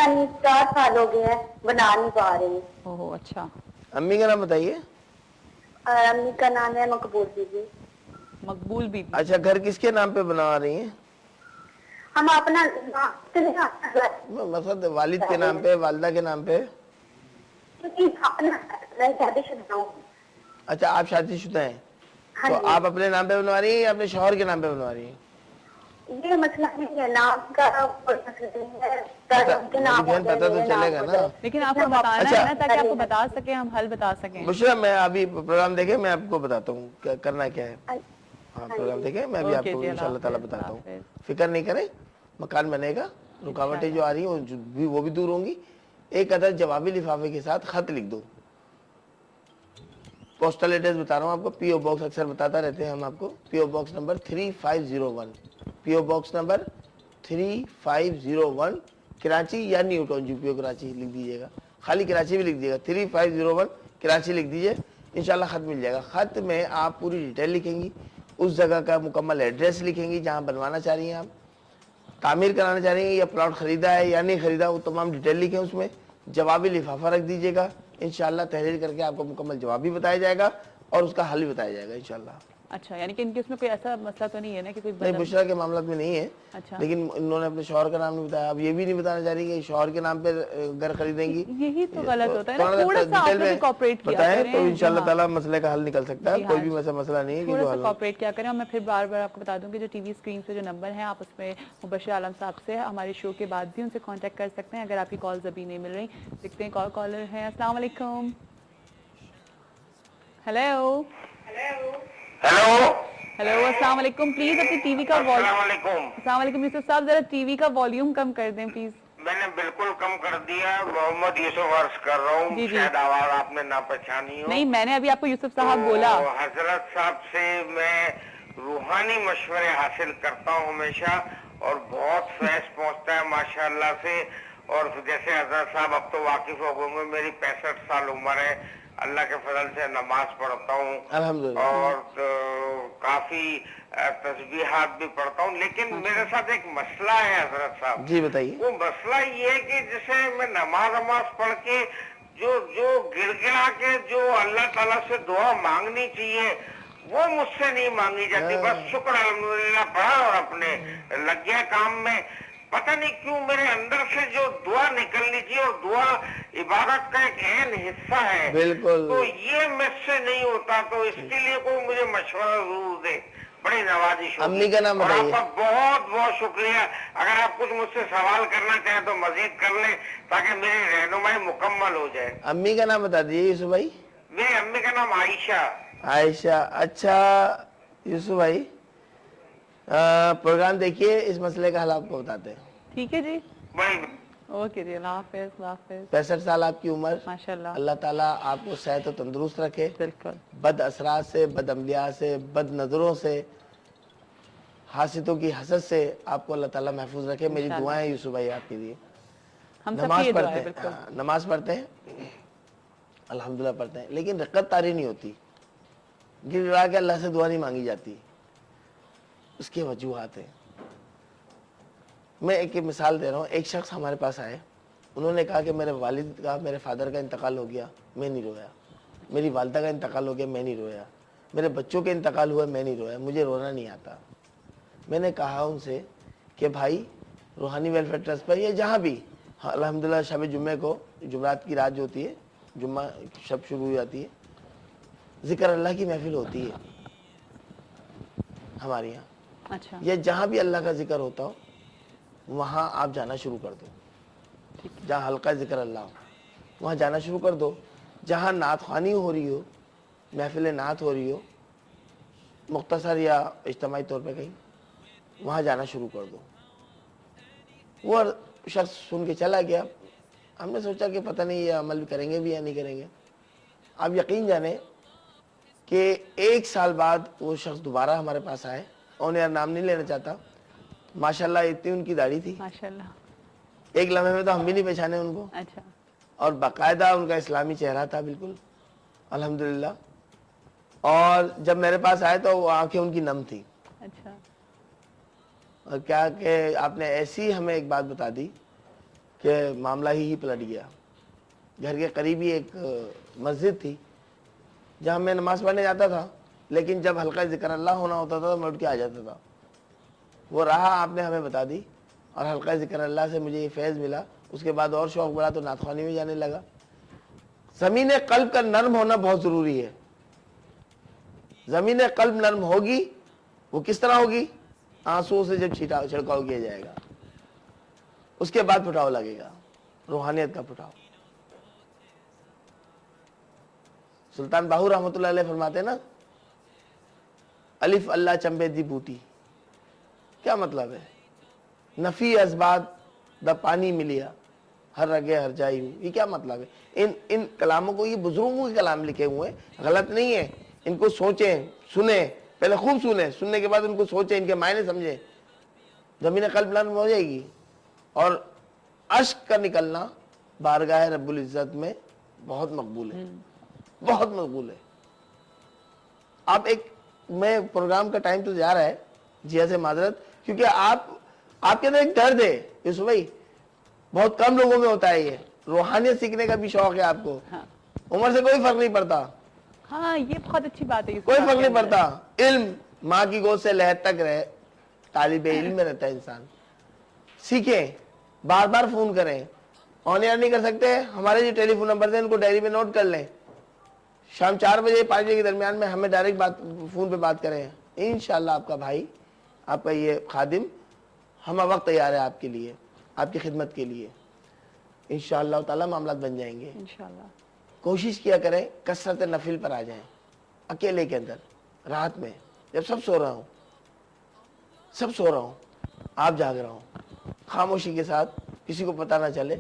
پتا نہیں 4 سال ہو گئے ہیں بنا نہیں پا رہی. اوہ اچھا. امی کا نام بتائیے. امی کا نام ہے مقبول بی بی. مقبول بی بی. اچھا گھر کس کے نام پہ بنا رہی ہیں؟ ہم اپنا مقصد والد کے نام پہ والدہ کے نام پہ؟ شادی شدہ ہوں. اچھا آپ شادی شدہ ہیں ہاں تو جی. آپ اپنے نام پہ بنوا رہی ہیں یا اپنے شوہر کے نام پہ بنوا رہی ہیں؟ یہ مسئلہ نہیں ہے نام کا کوئی مسئلہ نہیں ہے. ان کے میری نام ہو بہن جائے پتہ تو میرے چلے نام گا ہو نا. جائے. لیکن آپ کو بتانا اچھا ہے نا تاکہ آپ کو بتا سکیں ہم حل بتا سکیں. بشرا میں ابھی پروگرام دیکھیں میں آپ کو بتاتا ہوں کیا کرنا کیا ہے. ہاں پروگرام دیکھیں میں بھی آپ اوکے کو جی اللہ انشاءاللہ تعالیٰ حافظ. اللہ بتاتا ہوں. حافظ فکر نہیں کریں مکان بنے گا. رکاوٹیں انشاءاللہ. جو آ رہی ہیں وہ بھی دور ہوں گی. ایک عدد جوابی لفافے کے ساتھ خط لکھ دو. پوسٹل ایڈریس بتا رہا ہوں آپ کو. پی او باکس اکثر بتاتا رہتے ہیں ہم آپ کو. پی او باکس نمبر 3501 پی او باکس نمبر 3501 کراچی یا نیو ٹاؤن جی پی او کراچی لکھ دیجیے گا. خالی کراچی بھی لکھ دیجیے گا. 3501 کراچی لکھ دیجیے. انشاءاللہ خط مل جائے گا. خط میں آپ پوری ڈیٹیل لکھیں گی. اس جگہ کا مکمل ایڈریس لکھیں گی جہاں بنوانا چاہ رہی ہیں آپ. تعمیر کرانا چاہ رہی ہیں یا پلاٹ خریدا ہے یا نہیں خریدا وہ تمام ڈیٹیل لکھیں اس میں. جوابی لفافہ رکھ دیجیے گا. انشاءاللہ تحریر کر کے آپ کو مکمل جواب بھی بتایا جائے گا اور اس کا حل بھی بتایا جائے گا انشاءاللہ. اچھا یعنی کہ ان کے اس میں کوئی ایسا مسئلہ تو نہیں ہے نا کہ کوئی نہیں بشرا کے معاملات میں نہیں ہے. اچھا لیکن انہوں نے اپنے شوہر کا نام نہیں بتایا. اب یہ بھی نہیں بتانا چاہ رہی کہ شوہر کے نام پہ گھر خریدیں گی. یہی تو غلط ہوتا ہے نا. تھوڑا تھوڑا سا آپ ڈیٹیل لوگ میں بھی کوآپریٹ کیا بتائیں کریں. تو جی انشاءاللہ ہاں تعالیٰ مسئلے کا حل نکل سکتا ہے. جی ہاں کوئی بھی ایسا مسئلہ نہیں ہے کہ تھوڑا جو سا حل ہو. کوآپریٹ کیا کریں. اور میں پھر بار بار آپ کو بتا دوں کہ جو ٹی وی اسکرین پہ جو نمبر ہیں آپ اس میں مبشر عالم صاحب سے ہمارے شو کے بعد بھی ان سے کانٹیکٹ کر سکتے ہیں اگر آپ کی کالز ابھی نہیں مل رہی. دیکھتے ہیں کالر ہیں. السلام علیکم. ہیلو ہیلو ہیلو السلام علیکم. پلیز اپنی ٹی وی کا السلام علیکم. السلام علیکم یوسف صاحب ذرا ٹی وی کا والیوم کم کر دیں پلیز. میں نے بالکل کم کر دیا. محمد یوسف عرض کر رہا ہوں. جی جی شاید آواز آپ نے نہ پہچانی ہو. نہیں میں نے ابھی آپ کو یوسف تو صاحب بولا. حضرت صاحب سے میں روحانی مشورے حاصل کرتا ہوں ہمیشہ اور بہت فیض پہنچتا ہے ماشاءاللہ سے. اور جیسے حضرت صاحب اب تو واقف ہو گئے ہوں. میری 65 سال عمر ہے. اللہ کے فضل سے نماز پڑھتا ہوں الحمدللہ. اور کافی تسبیحات بھی پڑھتا ہوں. لیکن میرے ساتھ ایک مسئلہ ہے حضرت صاحب. جی بتائیے. وہ مسئلہ یہ ہے کہ جیسے میں نماز پڑھ کے جو گر گڑا کے جو اللہ تعالیٰ سے دعا مانگنی چاہیے وہ مجھ سے نہیں مانگی جاتی. بس شکر الحمدللہ پڑھا اور اپنے لگ گیا کام میں. پتہ نہیں کیوں میرے اندر سے جو دعا نکلنی چاہیے اور دعا عبادت کا ایک اہم حصہ ہے بالکل. تو یہ مجھ سے نہیں ہوتا. تو اس کے لیے کوئی مجھے مشورہ ضرور دے. بڑی نوازش ہوگی. امی کا نام اور آپ بتائیے. کا بہت بہت شکریہ. اگر آپ کچھ مجھ سے سوال کرنا چاہیں تو مزید کر لیں تاکہ میری رہنمائی مکمل ہو جائے. امی کا نام بتا دیجیے یوسف بھائی. میری امی کا نام عائشہ. عائشہ. اچھا یوسف بھائی پروگرام دیکھیے اس مسئلے کا حل آپ کو بتاتے ہیں. ٹھیک ہے جی. بڑی اوکے جی. اللہ حافظ. اللہ حافظ. 65 سال آپ کی عمر. ماشاء اللہ. اللہ تعالیٰ آپ کو صحت و تندرست رکھے. بالکل. بد اثرات سے بد انبیاء سے بد نظروں سے حاسدوں کی حسد سے آپ کو اللہ تعالیٰ محفوظ رکھے. میری انشاءاللہ. دعائیں یوسف بھائی آپ کے لیے. ہم سب کی نماز یہ دعا پڑھتے ہے ہیں. بالکل. نماز پڑھتے ہیں الحمدللہ پڑھتے ہیں لیکن رقت طاری نہیں ہوتی. گر گڑا کے اللہ سے دعا نہیں مانگی جاتی. اس کے وجوہات ہیں. میں ایک مثال دے رہا ہوں. ایک شخص ہمارے پاس آئے. انہوں نے کہا کہ میرے والد کا میرے فادر کا انتقال ہو گیا میں نہیں رویا. میری والدہ کا انتقال ہو گیا میں نہیں رویا. میرے بچوں کے انتقال ہوا میں نہیں رویا. مجھے رونا نہیں آتا. میں نے کہا ان سے کہ بھائی روحانی ویلفیئر ٹرسٹ پر یا جہاں بھی الحمدللہ شب جمعے کو جمعرات کی رات جو ہوتی ہے جمعہ شب شروع ہو جاتی ہے ذکر اللہ کی محفل ہوتی ہے ہمارے یہاں. اچھا. یا جہاں بھی اللہ کا ذکر ہوتا ہو وہاں آپ جانا شروع کر دو. جہاں حلقہ ذکر اللہ ہو وہاں جانا شروع کر دو. جہاں نعت خوانی ہو رہی ہو محفل نعت ہو رہی ہو مختصر یا اجتماعی طور پہ کہیں وہاں جانا شروع کر دو. وہ شخص سن کے چلا گیا. ہم نے سوچا کہ پتہ نہیں یہ عمل کریں گے بھی یا نہیں کریں گے. آپ یقین جانیں کہ 1 سال بعد وہ شخص دوبارہ ہمارے پاس آئے. اور نام نہیں لینا چاہتا. ماشاءاللہ اتنی ان کی داڑھی تھی ماشاءاللہ. ایک لمحے میں تو ہم بھی نہیں پہچانے ان کو. اچھا. اور باقاعدہ ان کا اسلامی چہرہ تھا بالکل الحمدللہ. اور جب میرے پاس آئے تو وہ آنکھیں ان کی نم تھی. اچھا. اور کیا کہ آپ نے ایسی ہمیں ایک بات بتا دی کہ معاملہ ہی پلٹ گیا. گھر کے قریب ہی ایک مسجد تھی جہاں میں نماز پڑھنے جاتا تھا, لیکن جب حلقہ ذکر اللہ ہونا ہوتا تھا تو میں اٹھ کے آ جاتا تھا. وہ راہ آپ نے ہمیں بتا دی اور حلقہ ذکر اللہ سے مجھے یہ فیض ملا. اس کے بعد اور شوق بڑھا تو نعت خوانی میں جانے لگا. زمین قلب کا نرم ہونا بہت ضروری ہے. زمین قلب نرم ہوگی, وہ کس طرح ہوگی؟ آنسو سے جب چھڑکاؤ کیا جائے گا, اس کے بعد پھٹاؤ لگے گا, روحانیت کا پھٹاؤ. سلطان باہو رحمۃ اللہ علیہ فرماتے ہیں نا, الف اللہ چمبے دی بوٹی. کیا مطلب ہے؟ نفی ازباد دا پانی ملیا ہر رگے ہر جائی ہوں. یہ کیا مطلب ہے؟ ان کلاموں کو, یہ بزرگوں کے کلام لکھے ہوئے ہیں, غلط نہیں ہے. ان کو سوچیں, سنیں, پہلے خوب سنیں, سننے کے بعد ان کو سوچیں, ان کے معنی سمجھیں. زمین قلب نرم ہو جائے گی. اور اشک کا نکلنا بارگاہ رب العزت میں بہت مقبول ہے, بہت مقبول ہے. آپ ایک, میں پروگرام کا ٹائم تو جا رہا ہے, جی سے معذرت, کیونکہ آپ کے اندر ایک درد ہے یوسف بھائی, بہت کم لوگوں میں ہوتا ہے. یہ روحانیت سیکھنے کا بھی شوق ہے آپ کو. عمر سے کوئی فرق نہیں پڑتا. ہاں یہ بہت اچھی بات ہے. کوئی فرق نہیں پڑتا. علم ماں کی گود سے لحد تک رہے, طالب علم میں رہتا ہے انسان. سیکھیں, بار بار فون کریں. آن ایئر نہیں کر سکتے, ہمارے جو ٹیلی فون نمبر ہیں ان کو ڈائری میں نوٹ کر لیں. شام 4 بجے 5 بجے کے درمیان میں ہمیں ڈائریکٹ فون پہ بات کریں. انشاءاللہ آپ کا بھائی, آپ کا یہ خادم ہم وقت تیار ہے آپ کے لیے, آپ کی خدمت کے لیے. انشاءاللہ تعالی معاملات بن جائیں گے انشاءاللہ. کوشش کیا کریں کثرت نفل پر آ جائیں, اکیلے کے اندر, رات میں, جب سب سو رہا ہوں, آپ جاگ رہا ہوں, خاموشی کے ساتھ, کسی کو پتہ نہ چلے,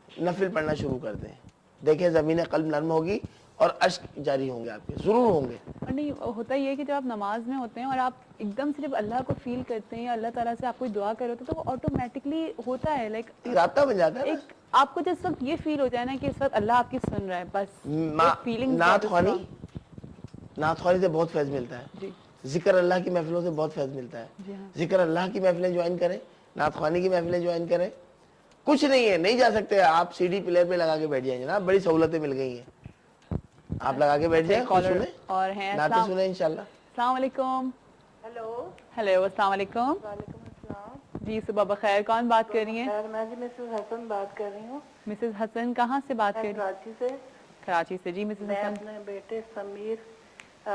نفل پڑھنا شروع کر دیں. دیکھیں زمین قلب نرم ہوگی اور اشک جاری ہوں گے, آپ کے ضرور ہوں گے. اور نہیں ہوتا یہ ہے کہ جب آپ نماز میں ہوتے ہیں اور آپ ایک دم سے جب اللہ کو فیل کرتے ہیں یا اللہ تعالیٰ سے آپ کوئی دعا کر رہے ہوتے ہیں تو وہ آٹومیٹکلی ہوتا ہے, لائک رابطہ بن جاتا ہے. ایک آپ کو جس وقت یہ فیل ہو جائے نا کہ اس وقت اللہ آپ کی سن رہا ہے, بس فیلنگ. نعت خوانی سے بہت فیض ملتا ہے. جی, ذکر اللہ کی محفلوں سے بہت فیض ملتا ہے. جی ہاں, ذکر اللہ کی محفلیں جوائن کریں, نعت خوانی کی محفلیں جوائن کریں. کچھ نہیں ہے, نہیں جا سکتے آپ سی ڈی پلیئر پہ لگا کے بیٹھ جائیں جناب, بڑی سہولتیں مل گئی ہیں. آپ لگا کے بیٹھ جائیں, کالر اور ہیں. نعتیں سنیں انشاءاللہ. السلام علیکم. ہیلو, السلام علیکم. وعلیکم السلام. جی صبح بخیر. کون بات کر رہی ہیں؟ میں جی مسز حسن بات کر رہی ہوں. مسز حسن کہاں سے بات کر رہی ہیں؟ کراچی سے. کراچی سے. جی مسز میں حسن. اپنے بیٹے سمیر,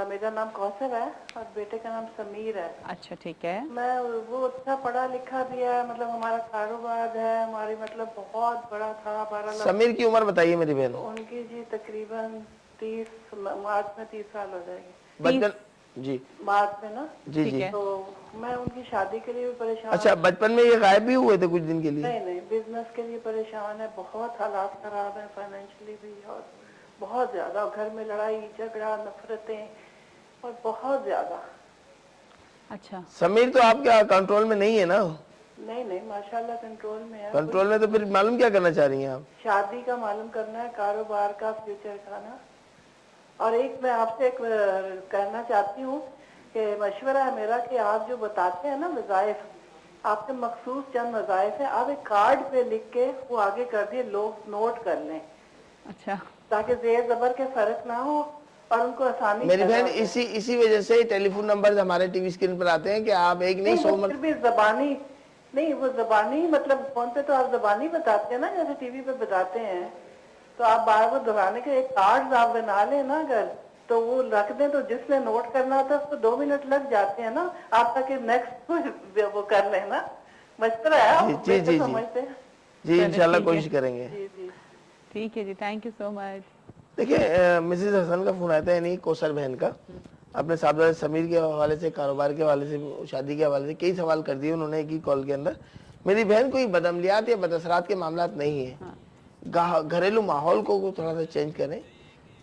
میرا نام کوثر ہے اور بیٹے کا نام سمیر ہے. اچھا ٹھیک ہے. میں وہ اچھا پڑھا لکھا بھی ہے, مطلب ہمارا کاروبار ہے, ہماری مطلب بہت بڑا تھا. 12 لاکھ. سمیر کی عمر بتائیے میری بہن. ان کی جی تقریباً 30 مارچ میں 30 سال ہو جائے گی. بچپن, جی مارچ میں نا. جی جی. تو میں ان کی شادی کے لیے بھی پریشان. اچھا, بچپن میں یہ غائب بھی ہوئے تھے کچھ دن کے لیے؟ نہیں, بزنس کے لیے پریشان ہے, بہت حالات خراب ہیں فائنینشلی بھی, اور بہت زیادہ گھر میں لڑائی جھگڑا نفرتیں اور بہت زیادہ. اچھا, سمیر تو آپ کے کنٹرول میں نہیں ہے نا؟ نہیں ماشاءاللہ کنٹرول میں ہے. کنٹرول میں تو پھر معلوم کیا کرنا چاہ رہی ہیں آپ؟ شادی کا معلوم کرنا ہے, کاروبار کا, فیوچر کا نا. اور ایک میں آپ سے کہنا چاہتی ہوں کہ مشورہ ہے میرا کہ آپ جو بتاتے ہیں نا وظائف, آپ کے مخصوص چند وظائف ہیں, آپ ایک کارڈ پہ لکھ کے وہ آگے کر دیے, لوگ نوٹ کر لیں. اچھا, تاکہ زیر زبر کے فرق نہ ہو اور ان کو آسانی. میری بہن اسی وجہ سے ٹیلی فون نمبر ہمارے ٹی وی اسکرین پر آتے ہیں کہ آپ ایک نہیں 100 پھر بھی زبانی نہیں, وہ زبانی مطلب فون پہ تو آپ زبانی بتاتے ہیں نا, جیسے ٹی وی پہ بتاتے ہیں, تو آپ بار بار دہرانے کے ایک کارڈ آپ بنا لیں نا اگر, تو وہ رکھ دیں, تو جس نے نوٹ کرنا ہوتا ہے اس کو 2 منٹ لگ جاتے ہیں نا, آپ تاکہ نیکسٹ وہ کر لیں نا. مشورہ ہے, آپ جی سمجھتے ہیں. جی انشاءاللہ کوشش کریں گے. جی ٹھیک ہے جی, تھینک یو سو مچ. دیکھیں مسز حسن کا فون آتا ہے, یعنی کوثر بہن کا, اپنے صاحبزادے سمیر کے حوالے سے, کاروبار کے حوالے سے, شادی کے حوالے سے کئی سوال کر دیے انہوں نے ایک ہی کال کے اندر. میری بہن کوئی بدعملیات یا بداثرات کے معاملات نہیں ہیں. گھریلو ماحول کو تھوڑا سا چینج کریں,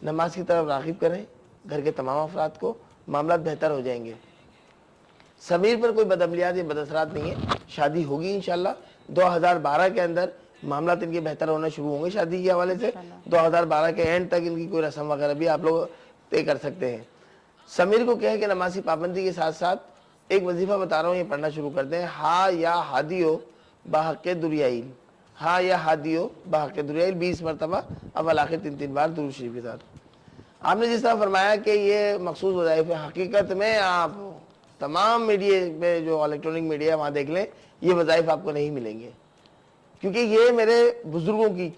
نماز کی طرف راغب کریں گھر کے تمام افراد کو, معاملات بہتر ہو جائیں گے. سمیر پر کوئی بدعملیات یا بداثرات نہیں ہے, شادی ہوگی انشاءاللہ. 2012 کے اندر معاملات ان کے بہتر ہونا شروع ہوں گے شادی کے حوالے سے. 2012 کے اینڈ تک ان کی کوئی رسم وغیرہ بھی آپ لوگ طے کر سکتے ہیں. سمیر کو کہیں کہ نماز کی پابندی کے ساتھ ساتھ ایک وظیفہ بتا رہا ہوں, یہ پڑھنا شروع کر دیں. ہا یا ہادیو باحق دریائیل, ہاں یا ہادیو بحق دریائل 20 مرتبہ اول آخر 3 بار درود شریف کے ساتھ. آپ نے جس طرح فرمایا کہ یہ مخصوص وظائف ہے، حقیقت میں آپ تمام میڈیا میں جو الیکٹرانک میڈیا وہاں دیکھ لیں یہ وظائف آپ کو نہیں ملیں گے، کیونکہ یہ میرے بزرگوں کی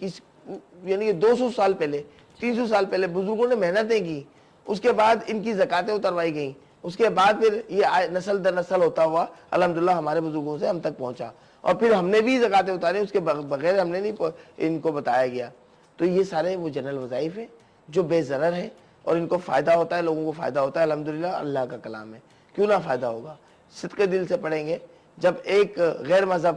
یعنی کہ 200 سال پہلے 300 سال پہلے بزرگوں نے محنتیں کی، اس کے بعد ان کی زکاتیں اتروائی گئیں، اس کے بعد پھر یہ نسل در نسل ہوتا ہوا الحمدللہ ہمارے بزرگوں سے ہم تک پہنچا، اور پھر ہم نے بھی زکاتیں اتاری، اس کے بغیر ہم نے نہیں ان کو بتایا گیا. تو یہ سارے وہ جنرل وظائف ہیں جو بے ضرر ہیں اور ان کو فائدہ ہوتا ہے، لوگوں کو فائدہ ہوتا ہے. الحمدللہ اللہ کا کلام ہے، کیوں نہ فائدہ ہوگا. صدق دل سے پڑھیں گے. جب ایک غیر مذہب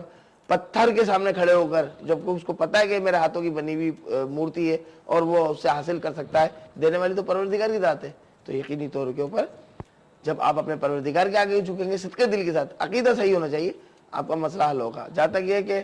پتھر کے سامنے کھڑے ہو کر، جب اس کو پتہ ہے کہ میرے ہاتھوں کی بنی ہوئی مورتی ہے اور وہ اس سے حاصل کر سکتا ہے، دینے والی تو پروردگار کی ذات ہے، تو یقینی طور کے اوپر جب آپ اپنے پروردگار کے آگے جھکیں گے صدق دل کے ساتھ، عقیدہ صحیح ہونا چاہیے، آپ کا مسئلہ حل ہوگا. جہاں تک یہ کہ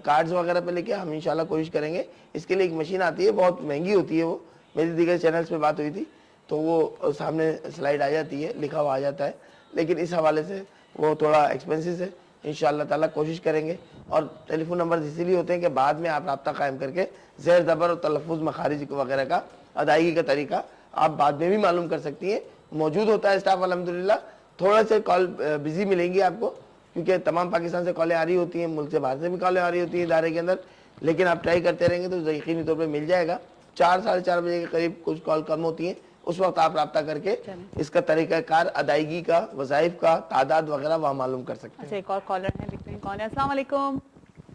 کارڈز وغیرہ پہ لے کے ہم انشاءاللہ کوشش کریں گے. اس کے لیے ایک مشین آتی ہے، بہت مہنگی ہوتی ہے، وہ میری دیگر چینلز پہ بات ہوئی تھی تو وہ سامنے سلائیڈ آ جاتی ہے، لکھا ہوا آ جاتا ہے، لیکن اس حوالے سے وہ تھوڑا ایکسپینسز ہے. انشاءاللہ تعالیٰ کوشش کریں گے. اور ٹیلی فون نمبر اسی لیے ہوتے ہیں کہ بعد میں آپ رابطہ قائم کر کے زیر زبر اور تلفظ مخارج وغیرہ کا ادائیگی کا طریقہ آپ بعد میں بھی معلوم کر سکتی ہیں. موجود ہوتا ہے اسٹاف الحمدللہ. تھوڑا سے کال بزی ملیں گی آپ کو، کیونکہ تمام پاکستان سے کالیں آ رہی ہوتی ہیں، ملک سے باہر سے بھی کالیں آ رہی ہوتی ہیں ادارے کے اندر، لیکن آپ ٹرائی کرتے رہیں گے تو یقینی طور پہ مل جائے گا. 4 ساڑھے 4 بجے کے قریب کچھ کال کم ہوتی ہیں، اس وقت آپ رابطہ کر کے اس کا طریقہ کار، ادائیگی کا، وظائف کا تعداد وغیرہ وہاں معلوم کر سکتے ہیں. اچھا، ایک اور کالر ہے، دیکھتے ہیں کون ہے. السلام علیکم.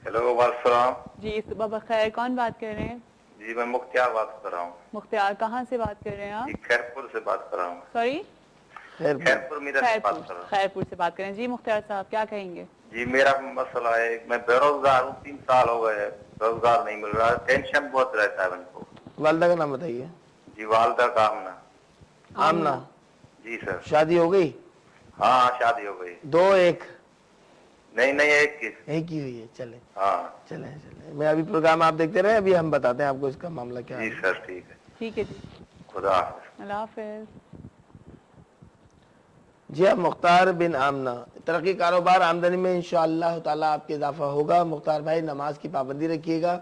ہیلو والسلام. جی صبح بخیر، کون بات کر رہے ہیں؟ جی میں مختار بات کر رہا ہوں. مختار کہاں سے بات کر رہے ہیں آپ؟ جی خیرپور سے بات کر رہا ہوں. سوری، خیرپور میرا سے بات کر رہا ہوں. خیرپور سے بات کر رہے ہیں. جی مختار صاحب کیا کہیں گے؟ جی میرا مسئلہ ہے، میں بے روزگار ہوں، 3 سال ہو گئے، روزگار نہیں مل رہا، ٹینشن بہت رہتا ہے ان کو. والدہ کا نام بتائیے. جی والدہ کا آمنہ. آمنہ. جی سر. شادی ہو گئی؟ ہاں شادی ہو گئی. 2 1 نہیں ایک ہی ہوئی ہے. چلیں ہاں چلیں. میں ابھی پروگرام آپ دیکھتے رہے، ابھی ہم بتاتے ہیں آپ کو اس کا معاملہ کیا ہے. جی سر ٹھیک ہے. ٹھیک ہے جی، خدا حافظ. اللہ حافظ. جی ہاں، مختار بن آمنہ. ترقی کاروبار آمدنی میں انشاءاللہ تعالیٰ آپ کے اضافہ ہوگا. مختار بھائی نماز کی پابندی رکھیے گا،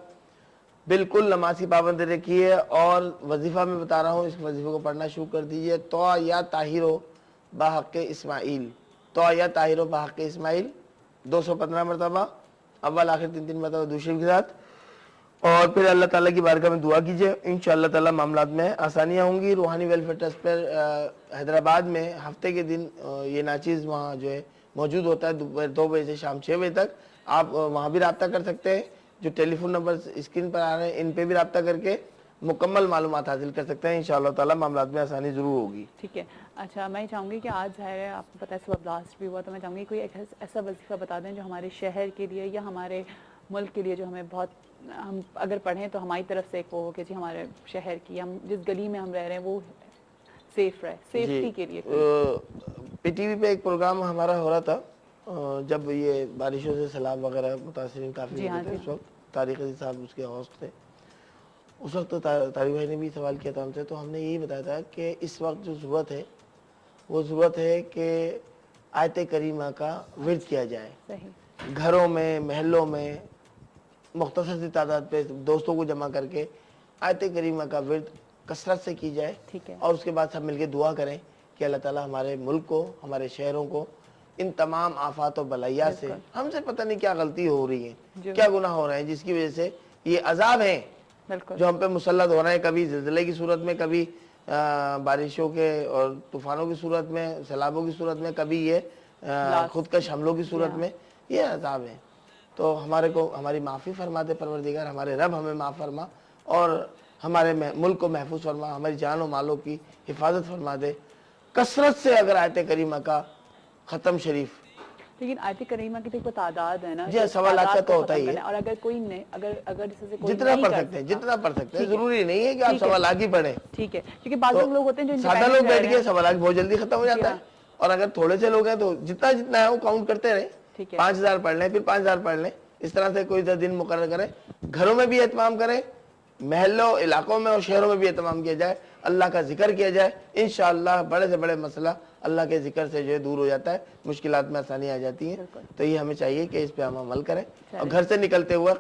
بالکل نماز کی پابندی رکھیے. اور وظیفہ میں بتا رہا ہوں، اس وظیفے کو پڑھنا شروع کر دیجئے. تو یا طاہرو بحق اسماعیل، تو یا طاہرو بحق اسماعیل 215 مرتبہ اول آخر 3 مرتبہ دوسرے کے ساتھ. اور پھر اللہ تعالیٰ کی بارگاہ میں دعا کیجئے، انشاءاللہ تعالیٰ معاملات میں آسانیاں ہوں گی. روحانی ویلفیئر ٹرسٹ پر حیدرآباد میں ہفتے کے دن یہ ناچیز وہاں جو ہے موجود ہوتا ہے، 2 بجے سے شام 6 بجے تک. آپ وہاں بھی رابطہ کر سکتے ہیں. جو ٹیلی فون نمبر اسکرین پر آ رہے ہیں ان پہ بھی رابطہ کر کے مکمل معلومات حاصل کر سکتے ہیں. انشاءاللہ تعالیٰ معاملات میں آسانی ضرور ہوگی. ٹھیک ہے. اچھا، میں چاہوں گی کہ آج ظاہر ہے آپ کو پتہ ہے صبح بلاسٹ بھی ہوا، تو میں چاہوں گی کوئی ایک ایسا وظیفہ بتا دیں جو ہمارے شہر کے لیے یا ہمارے ملک کے لیے، جو ہمیں بہت، ہم اگر پڑھیں تو ہماری طرف سے ایک وہ ہو کہ جی ہمارے شہر کی، ہم جس گلی میں ہم رہ رہے ہیں وہ سیف رہے، سیفٹی کے لیے. پی ٹی وی پہ ایک پروگرام ہمارا ہو رہا تھا جب یہ بارشوں سے سیلاب وغیرہ متاثرین کافی ہوئے تھے. اس وقت طارق عزیز صاحب اس کے ہوسٹ تھے. اس وقت طارق بھائی نے بھی سوال کیا تھا ہم سے، تو ہم نے یہی بتایا تھا کہ اس وقت جو ضرورت ہے وہ ضرورت ہے کہ آیت کریمہ کا ورد کیا جائے. صحیح. گھروں میں، محلوں میں مختصر سی تعداد پہ دوستوں کو جمع کر کے آیت کریمہ کا ورد کثرت سے کی جائے. ٹھیک ہے. اور اس کے بعد سب مل کے دعا کریں کہ اللہ تعالیٰ ہمارے ملک کو، ہمارے شہروں کو ان تمام آفات و بلائیات سے، ہم سے پتہ نہیں کیا غلطی ہو رہی ہے، کیا گناہ ہو رہے ہیں جس کی وجہ سے یہ عذاب ہیں جو ہم پہ مسلط ہو رہے ہیں، کبھی زلزلے کی صورت میں، کبھی بارشوں کے اور طوفانوں کی صورت میں، سیلابوں کی صورت میں، کبھی یہ خودکش حملوں کی صورت میں، یہ عذاب ہیں. تو ہمارے کو ہماری معافی فرما دے پروردگار، ہمارے رب ہمیں معاف فرما اور ہمارے ملک کو محفوظ فرما، ہماری جان و مالوں کی حفاظت فرما دے. کثرت سے اگر آیت کریمہ کا ختم شریف، لیکن آیت کریمہ کی تو تعداد ہے نا، جی سوالات کا تو ہوتا ہی ہے. اور اگر کوئی نہیں، اگر اس سے کوئی جتنا پڑھ سکتے ہیں جتنا پڑھ سکتے ہیں، ضروری نہیں ہے کہ آپ سوالات ہی پڑھیں. ٹھیک ہے، کیونکہ بعض لوگ ہوتے ہیں جو سادہ لوگ بیٹھ کے سوالات بہت جلدی ختم ہو جاتا ہے. اور اگر تھوڑے سے لوگ ہیں تو جتنا جتنا ہے وہ کاؤنٹ کرتے رہیں. 5000 پڑھ لیں، پھر 5000 پڑھ لیں. اس طرح سے کوئی دن مقرر کریں. گھروں میں بھی اہتمام کریں، محلوں، علاقوں میں اور شہروں میں بھی اہتمام کیا جائے، اللہ کا ذکر کیا جائے. انشاءاللہ بڑے سے بڑے مسئلہ اللہ کے ذکر سے جو ہے دور ہو جاتا ہے، مشکلات میں آسانی آ جاتی ہیں. تو یہ ہمیں چاہیے کہ اس پہ ہم عمل کریں اور گھر سے نکلتے ہوئے